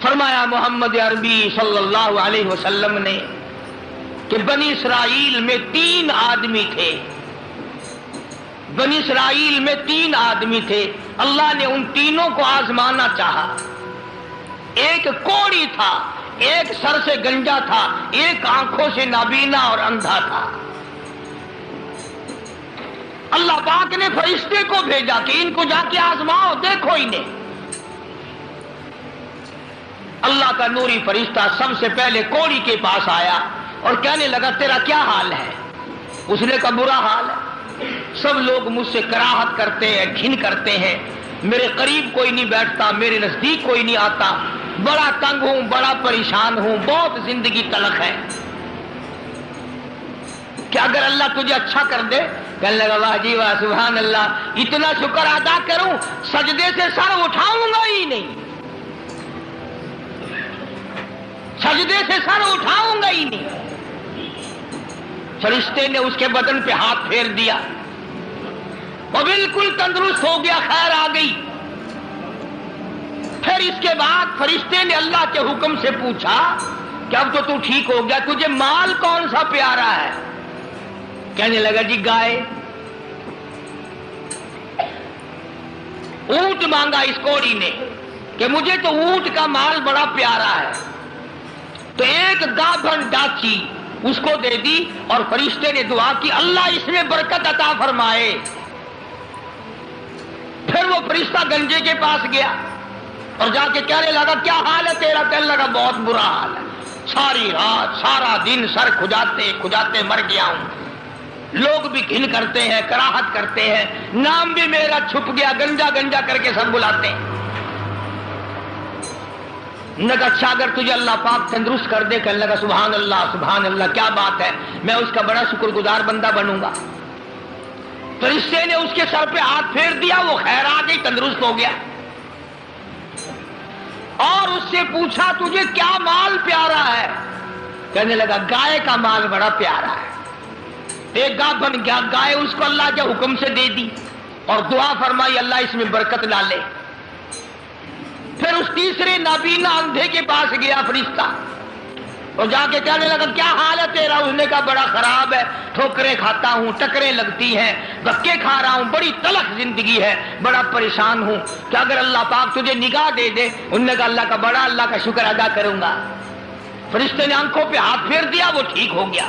فرمایا محمد عربی صلی اللہ علیہ وسلم نے کہ بنی اسرائیل میں 3 آدمی تھے، بنی اسرائیل میں 3 آدمی تھے، اللہ نے ان تینوں کو آزمانا چاہا۔ ایک کوڑی تھا، ایک سر سے گنجا تھا، ایک آنکھوں سے نابینا اور اندھا تھا۔ اللہ پاک نے فرشتے کو بھیجا کہ ان کو جا کے آزماؤ، دیکھو انہیں۔ اللہ کا نوری فرشتہ سب سے پہلے کوڑی کے پاس آیا اور کہنے لگا تیرا کیا حال ہے؟ اس نے کہا برا حال ہے، سب لوگ مجھ سے کراہت کرتے ہیں، گھن کرتے ہیں، میرے قریب کوئی نہیں بیٹھتا، میرے نزدیک کوئی نہیں آتا، بڑا تنگ ہوں، بڑا پریشان ہوں، بہت زندگی تلخ ہے۔ کہ اگر اللہ تجھے اچھا کر دے، کہنے لگا واہ جی واہ سبحان اللہ، اتنا شکر ادا کروں سجدے سے سر اٹھاؤں گا ہی نہیں، سجدے سے سر اٹھاؤں گا ہی نہیں۔ فرشتے نے اس کے بدن پہ ہاتھ پھیر دیا، وہ بالکل تندرست ہو گیا، خیر آ گئی۔ پھر اس کے بعد فرشتے نے اللہ کے حکم سے پوچھا کہ اب تو ٹھیک ہو گیا، تجھے مال کون سا پیارا ہے؟ کہنے لگا جی گائے۔ اونٹ مانگا اس کوڑی نے کہ مجھے تو اونٹ کا مال بڑا پیارا ہے، تو ایک گابھن ڈاچی اس کو دے دی اور فرشتے نے دعا کی اللہ اس میں برکت عطا فرمائے۔ پھر وہ فرشتہ گنجے کے پاس گیا اور جا کے کہنے لگا کیا حال ہے تیرا؟ کہنے لگا بہت برا حال ہے، ساری رات سارا دن سر کھجاتے کھجاتے مر گیا ہوں، لوگ بھی گھن کرتے ہیں، کراہت کرتے ہیں، نام بھی میرا چھپ گیا، گنجا گنجا کر کے سب بلاتے ہیں۔ نے کہا اچھا اگر تجھے اللہ پاک تندرست کر دے، کہنے لگا سبحان اللہ کیا بات ہے، میں اس کا بڑا شکر گزار بندہ بنوں گا۔ فرشتے نے اس کے سر پہ ہاتھ پھیر دیا، وہ خیر آ گئی، تندرست ہو گیا۔ اور اس سے پوچھا تجھے کیا مال پیارا ہے؟ کہنے لگا گائے کا مال بڑا پیارا ہے۔ ایک گابھن گائے اس کو اللہ کے حکم سے دے دی اور دعا فرمائی اللہ اس میں برکت ڈالے۔ پھر اس تیسرے نابینا اندھے کے پاس گیا فرشتہ اور جا کے کہنے لگا کیا حال ہے تیرا؟ اس نے کہا بڑا خراب ہے، ٹھوکریں کھاتا ہوں، ٹکریں لگتی ہیں، دھکے کھا رہا ہوں، بڑی تلخ زندگی ہے، بڑا پریشان ہوں، کہ اگر اللہ پاک تجھے نگاہ دے دے۔ انہوں نے کہا اللہ کا شکر ادا کروں گا۔ فرشتے نے آنکھوں پہ ہاتھ پھیر دیا، وہ ٹھیک ہو گیا۔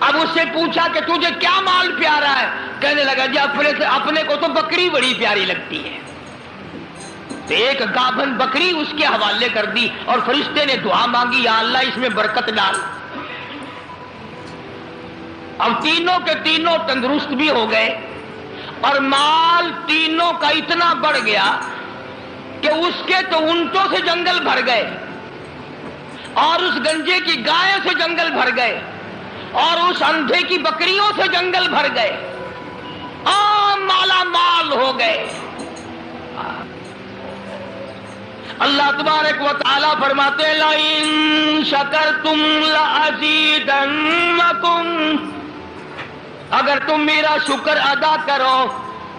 اب اس سے پوچھا کہ تجھے کیا مال پیارا ہے؟ کہنے لگا جی اپنے کو تو بکری بڑی پیاری لگتی ہے۔ تو ایک گابھن بکری اس کے حوالے کر دی اور فرشتے نے دعا مانگی یا اللہ اس میں برکت ڈال۔ اب تینوں کے تینوں تندرست بھی ہو گئے اور مال تینوں کا اتنا بڑھ گیا کہ اس کے تو اونٹوں سے جنگل بھر گئے اور اس گنجے کی گائے سے جنگل بھر گئے اور اس اندھے کی بکریوں سے جنگل بھر گئے، عام مالا مال ہو گئے۔ اللہ تبارک و تعالی فرماتے ہیں لَئِن شَكَرْتُمْ لَأَزِيدَنَّكُمْ، اگر تم میرا شکر ادا کرو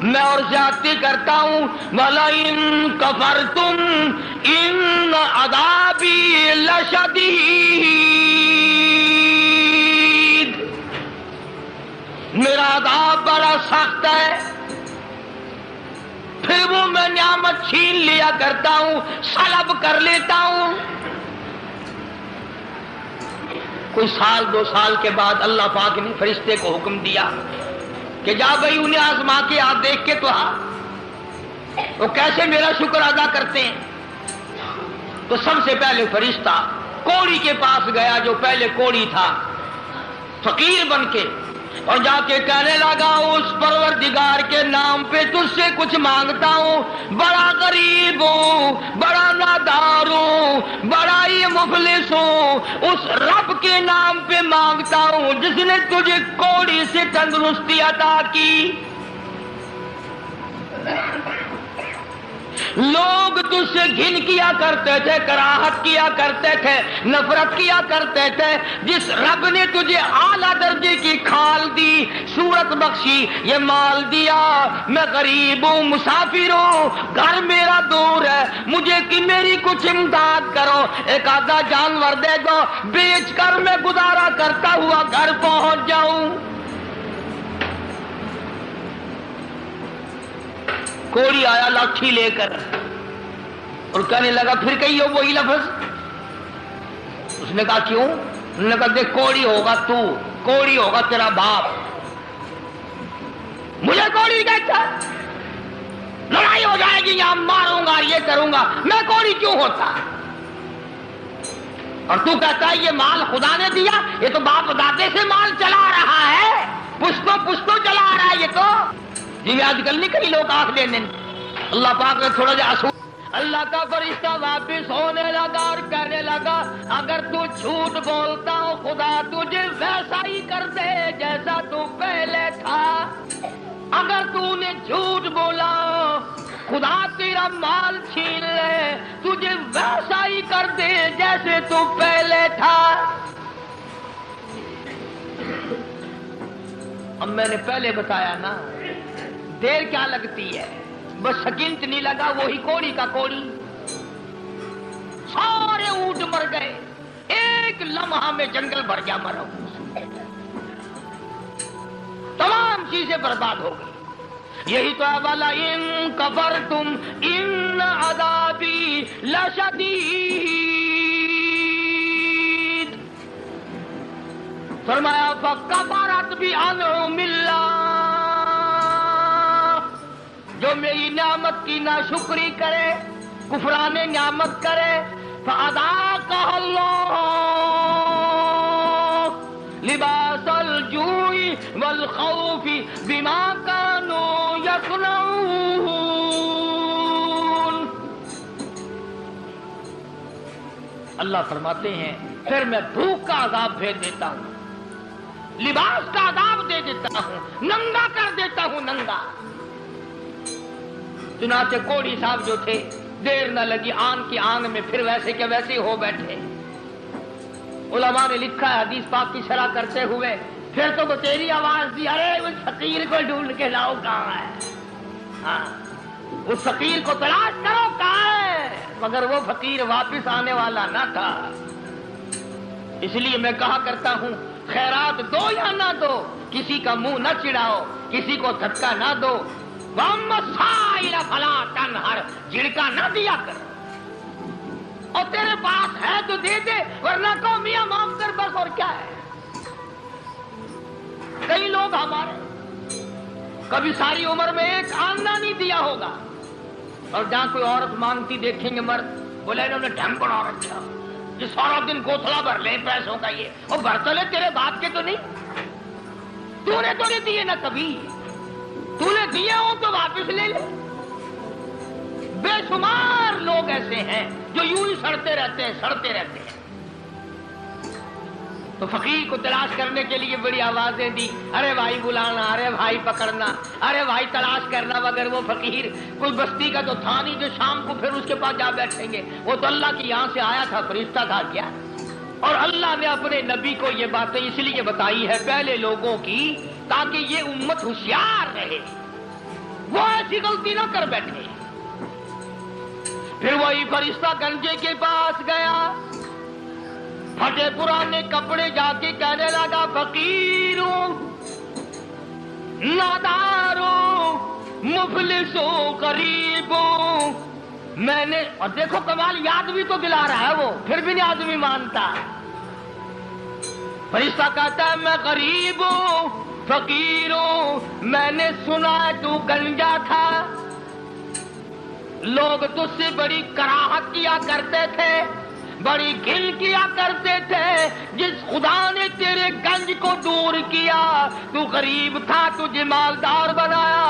میں اور زیادتی کرتا ہوں، وَلَئِن كَفَرْتُمْ إِنَّ عَذَابِي لَشَدِيدٌ، میرا عذاب بڑا سخت ہے۔ پھر وہ میں نعمت چھین لیا کرتا ہوں، سلب کر لیتا ہوں۔ کوئی سال 2 سال کے بعد اللہ پاک نے فرشتے کو حکم دیا کہ جا بھائی انہیں آزما کے آپ دیکھ کے تو وہ کیسے میرا شکر ادا کرتے ہیں۔ تو سب سے پہلے فرشتہ کوڑی کے پاس گیا جو پہلے کوڑی تھا، فقیر بن کے، اور جا کے کہنے لگا اس پروردگار کے نام پہ تجھ سے کچھ مانگتا ہوں، بڑا غریب ہوں، بڑا نادار ہوں، بڑا ہی مفلس ہوں، اس رب کے نام پہ مانگتا ہوں جس نے تجھے کوڑی سے تندرستی عطا کی۔ لوگ تجھ سے گھن کیا کرتے تھے، کراہت کیا کرتے تھے، نفرت کیا کرتے تھے۔ جس رب نے تجھے اعلیٰ درجے کی کھال دی، صورت بخشی، یہ مال دیا، میں غریب ہوں، مسافر ہوں، گھر میرا دور ہے، مجھے کہ میری کچھ امداد کرو، ایک آدھا جانور دے دو، بیچ کر میں گزارا کرتا ہوا گھر پہنچ جاؤں۔ کوڑی آیا لاٹھی لے کر اور کہنے لگا پھر کہیے وہی لفظ۔ اس نے کہا کیوں؟ انہوں نے کہا دیکھ کوڑی ہوگا تو، کوڑی ہوگا تیرا باپ، مجھے کوڑی کہتا، لڑائی ہو جائے گی یہاں، ماروں گا، یہ کروں گا، میں کوڑی کیوں ہوتا؟ اور تو کہتا ہے یہ مال خدا نے دیا، یہ تو باپ دادے سے مال چلا رہا ہے، پشتوں پشتوں چلا رہا ہے یہ تو۔ جی آج کل نہیں کئی لوگ آنکھ دینے، اللہ پاک نے تھوڑا جا اصول۔ اللہ کا فرشتہ واپس ہونے لگا اور کہنے لگا اگر تو جھوٹ بولتا ہو خدا تجھے ویسا ہی کر دے جیسا تو پہلے تھا۔ اگر تو نے جھوٹ بولا خدا تیرا مال چھین لے، تجھے ویسا ہی کر دے جیسے تو پہلے تھا۔ اب میں نے پہلے بتایا نا، دیر کیا لگتی ہے، بس سکنٹ نہیں لگا، وہی کوڑی کا کوڑی، سارے اونٹ مر گئے، ایک لمحہ میں جنگل بھر گیا مرا، تمام چیزیں برباد ہو گئی۔ یہی تو ہے والا ان کفرتم ان عذابی لشدید، فرمایا فکفرت بانعم اللہ، جو میری نعمت کی ناشکری کرے، کفران نعمت کرے، فَأَذَاقَهَا اللَّهُ لِبَاسَ الْجُوعِ وَالْخَوْفِ بِمَا كَانُوا يَصْنَعُونَ۔ اللہ فرماتے ہیں پھر میں بھوک کا عذاب بھیج دیتا ہوں، لباس کا عذاب دے دیتا ہوں، ننگا کر دیتا ہوں، ننگا۔ چنانچہ کوڑی صاحب جو تھے دیر نہ لگی، آن کی آن میں پھر ویسے کے ویسے ہو بیٹھے۔ علماء نے لکھا ہے حدیث پاک کی شرح کرتے ہوئے، پھر تو وہ تیری آواز دی ارے اس فقیر کو ڈھونڈ کے لاؤ کہاں ہے، ہاں اس فقیر کو تلاش کرو کہاں ہے، مگر وہ فقیر واپس آنے والا نہ تھا۔ اس لیے میں کہا کرتا ہوں خیرات دو یا نہ دو، کسی کا منہ نہ چڑھاؤ، کسی کو دھکا نہ دو، وَأَمَّا السَّائِلَ فَلَا تَنْهَرْ، جھڑکا نہ دیا کر، اور تیرے پاس ہے تو دے دے، ورنہ کہو میاں معاف کر بس، اور کیا ہے۔ کئی لوگ ہمارے کبھی ساری عمر میں ایک آنا نہیں دیا ہوگا، اور جہاں کوئی عورت مانگتی دیکھیں گے مرد بولے انہوں نے ڈھنگ بنا رکھا، یہ سارا دن گوتھلا بھر لیں پیسوں کا، یہ اور بھر تو لے تیرے باپ کے تو نہیں، تو نے تو نہیں دیے نہ کبھی، تو نے دیے ہو تو واپس لے لے۔ بے شمار لوگ ایسے ہیں جو یوں ہی سڑتے رہتے ہیں، سڑتے رہتے ہیں۔ تو فقیر کو تلاش کرنے کے لیے بڑی آوازیں دی، ارے بھائی بلانا، ارے بھائی پکڑنا، ارے بھائی تلاش کرنا، مگر وہ فقیر کوئی بستی کا تو تھا نہیں جو شام کو پھر اس کے پاس جا بیٹھیں گے، وہ تو اللہ کی یہاں سے آیا تھا، فرشتہ تھا کیا۔ اور اللہ نے اپنے نبی کو یہ باتیں اس لیے بتائی ہے پہلے لوگوں کی، تاکہ یہ امت ہوشیار رہے، وہ ایسی غلطی نہ کر بیٹھے۔ پھر وہی فرشتہ گنجے کے پاس گیا، پھٹے پرانے کپڑے جا کے کہنے لگا فقیروں، ناداروں، مفلسوں، غریبوں، میں نے، اور دیکھو کمال یاد بھی تو دلا رہا ہے وہ، پھر بھی نہیں آدمی مانتا۔ فرشتہ کہتا ہے میں غریب ہوں، فقیر ہوں، میں نے سنا تو گنجا تھا، لوگ تجھ سے بڑی کراہت کیا کرتے تھے، بڑی گھن کیا کرتے تھے، جس خدا نے تیرے گنج کو دور کیا، تو غریب تھا تجھے مالدار بنایا،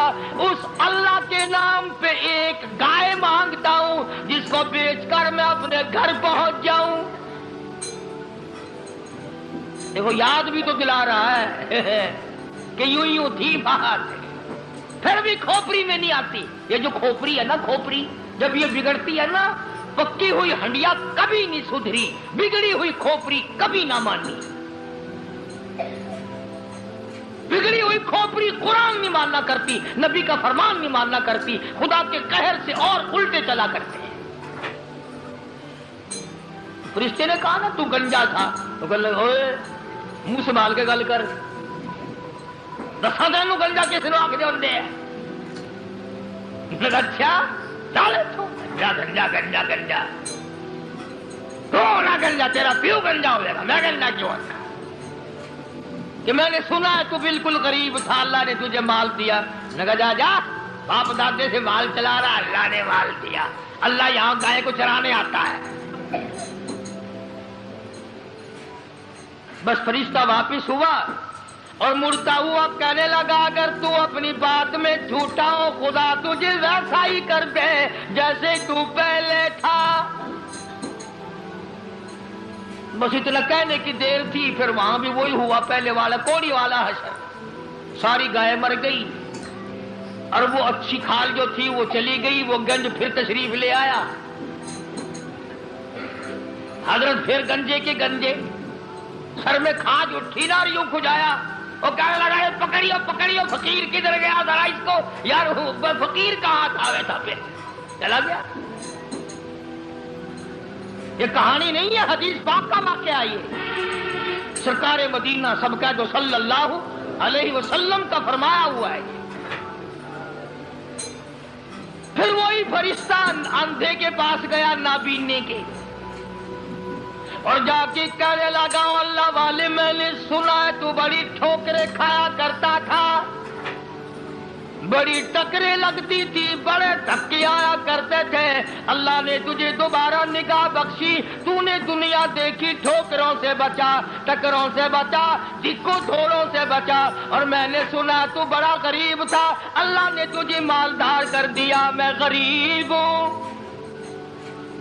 اس اللہ کے نام پہ ایک گائے مانگتا ہوں جس کو بیچ کر میں اپنے گھر پہنچ جاؤں۔ دیکھو یاد بھی تو دلا رہا ہے کہ یوں یوں تھی بات، پھر بھی کھوپڑی میں نہیں آتی۔ یہ جو کھوپڑی ہے نا، کھوپڑی جب یہ بگڑتی ہے نا، پکی ہوئی ہنڈیا کبھی نہیں سدھری، بگڑی ہوئی کھوپڑی کبھی نہ مانی۔ بگڑی ہوئی کھوپڑی قرآن نہیں ماننا کرتی، نبی کا فرمان نہیں ماننا کرتی، خدا کے قہر سے اور الٹے چلا کرتے ہیں۔ فرشتے نے کہا نا تو گنجا تھا، تو کہنے لگا اوئے منہ سنبھال کے گل کر، دساں تینوں گنجا کس نے آکھ دے ہوندے ہے؟ لگا اچھا چل تو گنجا گنجا گنجا گنجا، کون گنجا؟ تیرا پیو گنجا ہوئے گا، میں گنجا کیوں ہوتا کہ میں نے سنا ہے تو بالکل غریب تھا، اللہ نے تجھے مال دیا۔ میں کہا جا جا، باپ دادے سے مال چلا رہا، اللہ نے مال دیا، اللہ یہاں گائے کو چرانے آتا ہے۔ بس فرشتہ واپس ہوا اور مڑتا ہوا کہنے لگا اگر تو اپنی بات میں جھوٹا ہو خدا تجھے ویسا ہی کر دے جیسے تو پہلے تھا۔ بس اتنا کہنے کی دیر تھی، پھر وہاں بھی وہی ہوا پہلے والا کوڑی والا حشر، ساری گائے مر گئی اور وہ اچھی کھال جو تھی وہ چلی گئی۔ وہ گنج پھر تشریف لے آیا، حضرت پھر گنجے کے گنجے، سر میں کھاج اٹھی نا یوں کھجایا، وہ کہنے لگا یہ پکڑیو پکڑیو، فقیر کدھر گیا ذرا اس کو، یار فقیر کہاں تھا؟ ویسا پھر چلا گیا۔ یہ کہانی نہیں ہے، حدیث پاک کا واقعہ، یہ سرکار مدینہ سب کا جو صلی اللہ علیہ وسلم کا فرمایا ہوا ہے۔ پھر وہی فرشتہ اندھے کے پاس گیا نابینے کے، اور جا کے کہنے لگا اللہ والے میں نے سنا ہے تو بڑی ٹھوکریں کھایا کرتا تھا، بڑی ٹکریں لگتی تھی، بڑے دھکے آیا کرتے تھے، اللہ نے تجھے دوبارہ نگاہ بخشی، تو نے دنیا دیکھی، ٹھوکروں سے بچا، ٹکروں سے بچا، دکوں دھوڑوں سے بچا، اور میں نے سنا تو بڑا غریب تھا، اللہ نے تجھے مالدار کر دیا۔ میں غریب ہوں،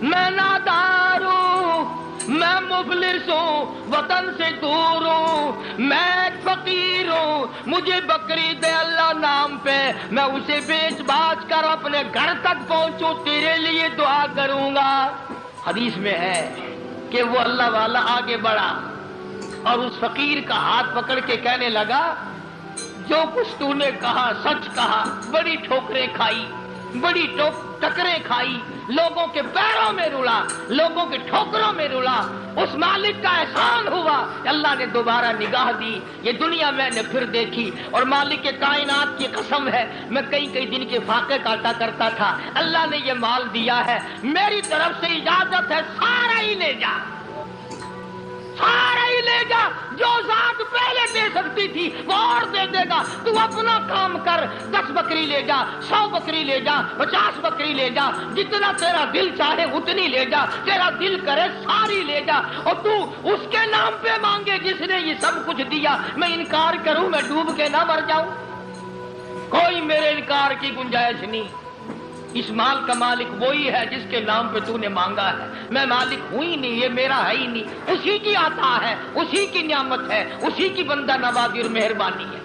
میں نادار ہوں، میں مفلس ہوں، وطن سے دور ہوں، میں ایک فقیر ہوں، مجھے بکری دے اللہ نام پہ، میں اسے بیچ باچ کر اپنے گھر تک پہنچوں، تیرے لیے دعا کروں گا۔ حدیث میں ہے کہ وہ اللہ والا آگے بڑھا اور اس فقیر کا ہاتھ پکڑ کے کہنے لگا جو کچھ تو نے کہا سچ کہا، بڑی ٹھوکریں کھائی، بڑی ٹکریں کھائی، لوگوں کے پیروں میں رلا، لوگوں کے ٹھوکروں میں رلا، اس مالک کا احسان ہوا، اللہ نے دوبارہ نگاہ دی، یہ دنیا میں نے پھر دیکھی، اور مالک کے کائنات کی قسم ہے میں کئی دن کے فاقے کاٹا کرتا تھا، اللہ نے یہ مال دیا ہے، میری طرف سے اجازت ہے سارا ہی لے جا، سارا ہی لے جا، جو ذات پہلے دے سکتی تھی وہ اور دے دے گا، تو اپنا کام کر، 10 بکری لے جا، 100 بکری لے جا، 50 بکری لے جا، جتنا تیرا دل چاہے اتنی لے جا، تیرا دل کرے ساری لے جا، اور تو اس کے نام پہ مانگے جس نے یہ سب کچھ دیا، میں انکار کروں میں ڈوب کے نہ مر جاؤں؟ کوئی میرے انکار کی گنجائش نہیں، اس مال کا مالک وہی ہے جس کے نام پہ تو نے مانگا ہے، میں مالک ہوں ہی نہیں، یہ میرا ہے ہی نہیں، اسی کی عطا ہے، اسی کی نعمت ہے، اسی کی بندہ نوازی اور مہربانی ہے۔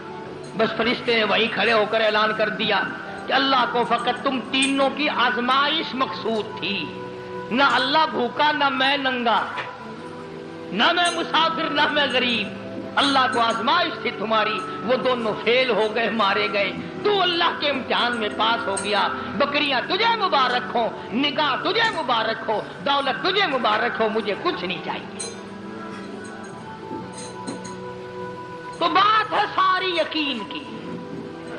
بس فرشتے نے وہیں کھڑے ہو کر اعلان کر دیا کہ اللہ کو فقط تم تینوں کی آزمائش مقصود تھی، نہ اللہ بھوکا، نہ میں ننگا، نہ میں مسافر، نہ میں غریب، اللہ کو آزمائش تھی تمہاری، وہ دونوں فیل ہو گئے، مارے گئے، تو اللہ کے امتحان میں پاس ہو گیا، بکریاں تجھے مبارک ہو، نگاہ تجھے مبارک ہو، دولت تجھے مبارک ہو، مجھے کچھ نہیں چاہیے۔ تو بات ہے ساری یقین کی،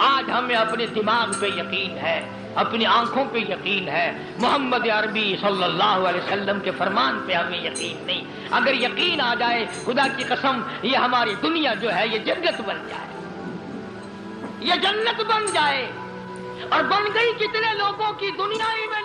آج ہمیں اپنے دماغ پہ یقین ہے، اپنی آنکھوں پہ یقین ہے، محمد عربی صلی اللہ علیہ وسلم کے فرمان پہ ہمیں یقین نہیں۔ اگر یقین آ جائے خدا کی قسم یہ ہماری دنیا جو ہے یہ جنت بن جائے، یہ جنت بن جائے، اور بن گئی کتنے لوگوں کی دنیا ہی میں